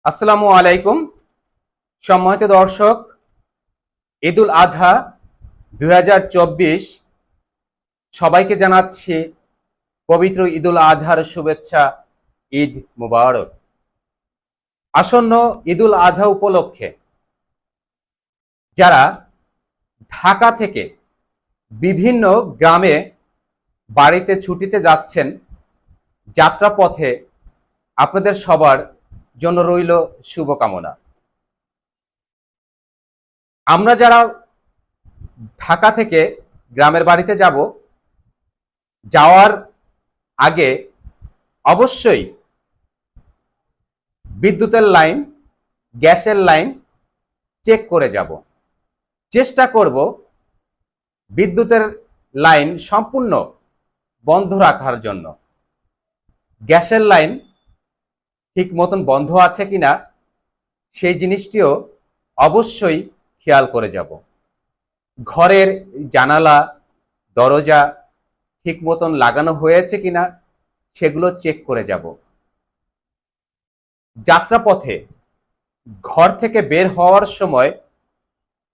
আসসালামু আলাইকুম। সম্মানিত দর্শক, ঈদুল আজহা 2024 সবাইকে জানাচ্ছি পবিত্র ঈদুল আজহার শুভেচ্ছা। ঈদ মুবারক। আসন্ন ঈদুল আজহা উপলক্ষে যারা ঢাকা থেকে বিভিন্ন গ্রামে বাড়িতে ছুটিতে যাচ্ছেন, যাত্রাপথে আপনাদের সবার জন্য রইল শুভকামনা। আমরা যারা ঢাকা থেকে গ্রামের বাড়িতে যাব, যাওয়ার আগে অবশ্যই বিদ্যুতের লাইন, গ্যাসের লাইন চেক করে যাব। চেষ্টা করব বিদ্যুতের লাইন সম্পূর্ণ বন্ধ রাখার জন্য। গ্যাসের লাইন ঠিক মতন বন্ধ আছে কিনা সেই জিনিসটিও অবশ্যই খেয়াল করে যাব। ঘরের জানালা, দরজা ঠিক মতন লাগানো হয়েছে কিনা সেগুলো চেক করে যাব। যাত্রাপথে ঘর থেকে বের হওয়ার সময়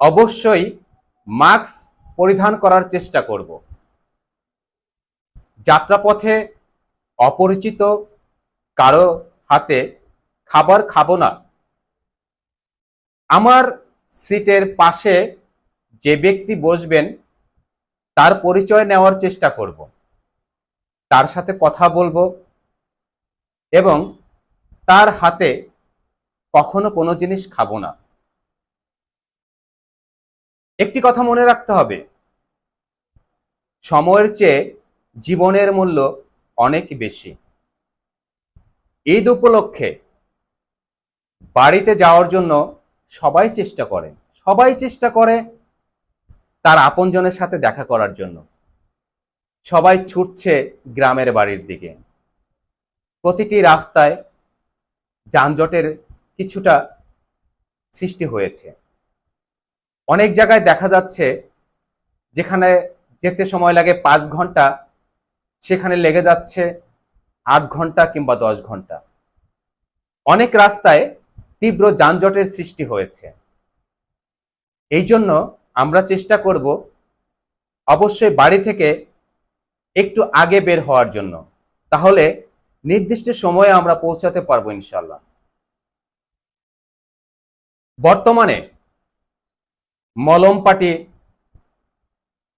অবশ্যই মাস্ক পরিধান করার চেষ্টা করব। যাত্রাপথে অপরিচিত কারো হাতে খাবার খাবো না। আমার সিটের পাশে যে ব্যক্তি বসবেন তার পরিচয় নেওয়ার চেষ্টা করব, তার সাথে কথা বলবো এবং তার হাতে কখনো কোনো জিনিস খাবো না। একটি কথা মনে রাখতে হবে, সময়ের চেয়ে জীবনের মূল্য অনেক বেশি। ঈদ উপলক্ষে বাড়িতে যাওয়ার জন্য সবাই চেষ্টা করে তার আপনজনের সাথে দেখা করার জন্য। সবাই ছুটছে গ্রামের বাড়ির দিকে। প্রতিটি রাস্তায় যানজটের কিছুটা সৃষ্টি হয়েছে। অনেক জায়গায় দেখা যাচ্ছে যেখানে যেতে সময় লাগে 5 ঘন্টা, সেখানে লেগে যাচ্ছে 8 ঘন্টা কিংবা 10 ঘন্টা। অনেক রাস্তায় তীব্র যানজটের সৃষ্টি হয়েছে। এই জন্য আমরা চেষ্টা করব অবশ্যই বাড়ি থেকে একটু আগে বের হওয়ার জন্য, তাহলে নির্দিষ্ট সময়ে আমরা পৌঁছাতে পারবো ইনশাল্লাহ। বর্তমানে মলমপাটি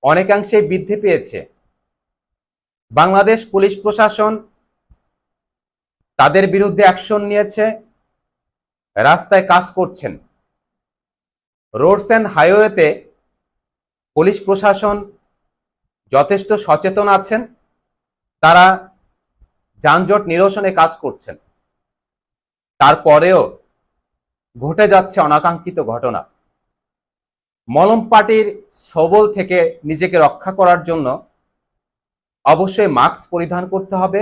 অনেকাংশে বৃদ্ধি পেয়েছে। বাংলাদেশ পুলিশ প্রশাসন তাদের বিরুদ্ধে অ্যাকশন নিয়েছে, রাস্তায় কাজ করছেন। রোডস অ্যান্ড হাইওয়েতে পুলিশ প্রশাসন যথেষ্ট সচেতন আছেন, তারা যানজট নিরসনে কাজ করছেন। তারপরেও ঘটে যাচ্ছে অনাকাঙ্ক্ষিত ঘটনা। মলমপাটির ছবল থেকে নিজেকে রক্ষা করার জন্য অবশ্যই মাস্ক পরিধান করতে হবে,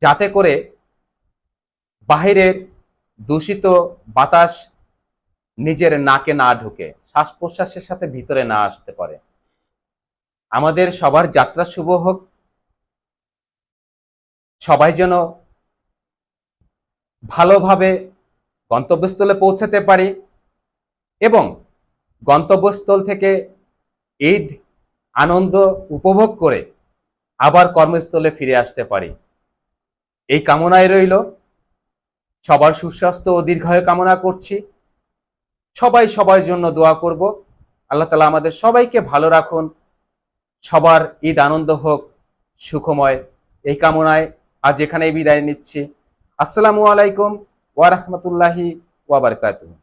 যাতে করে বাহিরের দূষিত বাতাস নিজের নাকে না ঢুকে, শ্বাস প্রশ্বাসের সাথে ভিতরে না আসতে পারে। আমাদের সবার যাত্রা শুভ হোক। সবাই যেন ভালোভাবে গন্তব্যস্থলে পৌঁছাতে পারি এবং গন্তব্যস্থল থেকে ঈদ আনন্দ উপভোগ করে আবার কর্মস্থলে ফিরে আসতে পারি, এই কামনায় রইল। সবার সুস্বাস্থ্য ও দীর্ঘায়ু কামনা করছি। সবাই সবার জন্য দোয়া করব। আল্লাহ তাআলা আমাদের সবাইকে ভালো রাখুন। সবার ঈদ আনন্দ হোক, সুখময়, এই কামনায় আজ এখানেই বিদায় নিচ্ছি। আসসালামু আলাইকুম ওয়া রাহমাতুল্লাহি ওয়া বারাকাতুহু।